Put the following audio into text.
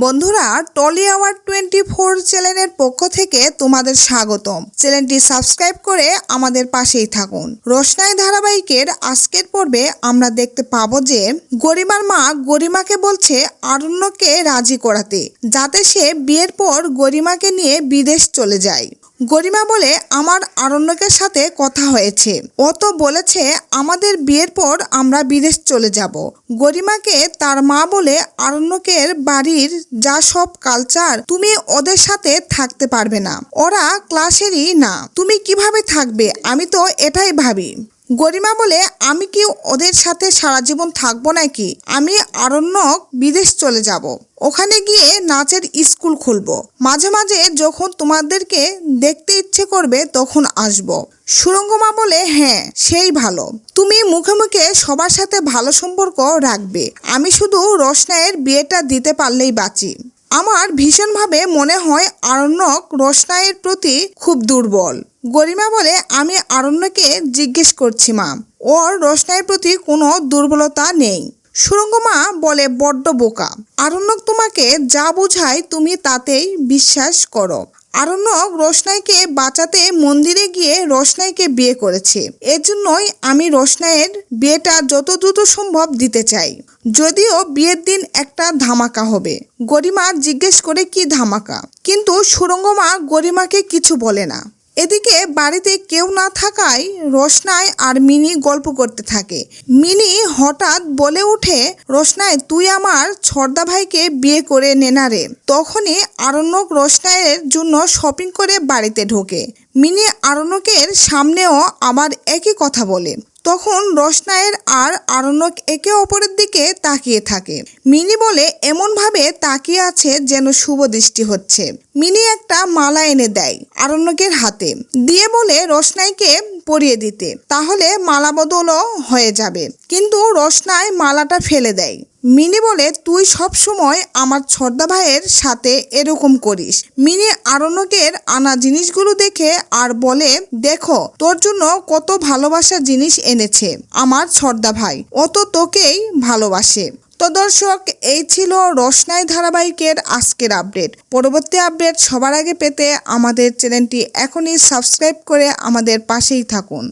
বন্ধুরা, trolley hour 24 চ্যানেলের পক্ষ থেকে তোমাদের স্বাগতম। চ্যানেলটি সাবস্ক্রাইব করে আমাদের পাশেই থাকুন। রোশনাই ধারাবাহিকের আজকের পর্বে আমরা দেখতে পাবো যে গরিমার মা গরিমাকে বলছে আরণ্যকে রাজি করাতে, যাতে সে বিয়ের পর গরিমাকে নিয়ে বিদেশ চলে যায়। গরিমা বলে, আমার আরণ্যকের সাথে কথা হয়েছে, ও তো বলেছে আমাদের বিয়ের পর আমরা বিদেশ চলে যাব। গরিমাকে তার মা বলে, আরণ্যকের বাড়ির যা সব কালচার, তুমি ওদের সাথে থাকতে পারবে না, ওরা ক্লাসেরই না, তুমি কিভাবে থাকবে? আমি তো এটাই ভাবি। গরিমা বলে, আমি কি ওদের সাথে সারা জীবন থাকবো নাকি? আমি আরণ্যক বিদেশ চলে যাব, ওখানে গিয়ে নাচের স্কুল খুলবো, মাঝে মাঝে যখন তোমাদেরকে দেখতে ইচ্ছে করবে তখন আসব। সুরঙ্গমা বলে, হ্যাঁ সেই ভালো, তুমি মুখে মুখে সবার সাথে ভালো সম্পর্ক রাখবে, আমি শুধু রোশনাইয়ের বিয়েটা দিতে পারলেই বাঁচি। আমার ভীষণভাবে মনে হয় আরণ্যক রোশনাইয়ের প্রতি খুব দুর্বল। গরিমা বলে, আমি আরণ্যকে জিজ্ঞেস করছি মা, ওর রোশনাইয়ের প্রতি কোনো দুর্বলতা নেই। সুরঙ্গমা বলে, বড্ড বোকা, আরণ্যক তোমাকে যা বোঝায় তুমি তাতেই বিশ্বাস করো। আরণ্যক রোশনাইকে বাঁচাতে মন্দিরে গিয়ে রোশনাইকে বিয়ে করেছে, এর জন্যই আমি রোশনাইয়ের বিয়েটা যত দ্রুত সম্ভব দিতে চাই, যদিও বিয়ের দিন একটা ধামাকা হবে। গরিমা জিজ্ঞেস করে, কি ধামাকা? কিন্তু সুরঙ্গমা গরিমাকে কিছু বলে না। এদিকে বাড়িতে কেউ না থাকায় রোশনাই আর মিনি গল্প করতে থাকে। মিনি হঠাৎ বলে ওঠে, রোশনাই তুই আমার ছর্দা ভাইকে বিয়ে করে নে না রে। তখনই আরণ্যক রোশনাইয়ের জন্য শপিং করে বাড়িতে ঢোকে। মিনি আরণ্যকের সামনেও আবার একই কথা বলে। তখন রোশনাইয়ের আর আরণ্যক একে অপরের দিকে তাকিয়ে থাকে। মিনি বলে, এমনভাবে তাকিয়ে আছে যেন শুভ দৃষ্টি হচ্ছে। মিনি একটা মালা এনে দেয় আরণ্যকের হাতে, দিয়ে বলে রোশনাইকে পরিয়ে দিতে, তাহলে মালা বদলও হয়ে যাবে। কিন্তু রোশনাই মালাটা ফেলে দেয়। মিনি বলে, তুই সব সময় আমার ছর্দা ভাইয়ের সাথে এরকম করিস। মিনি আরণ্যকের আনা জিনিসগুলো দেখে আর বলে, দেখো তোর জন্য কত ভালোবাসার জিনিস এনেছে আমার ছর্দা ভাই, ও তো তোকেই ভালোবাসে। তো দর্শক, এই ছিল রোশনাই ধারাবাহিকের আজকের আপডেট। পরবর্তী আপডেট সবার আগে পেতে আমাদের চ্যানেলটি এখনই সাবস্ক্রাইব করে আমাদের পাশেই থাকুন।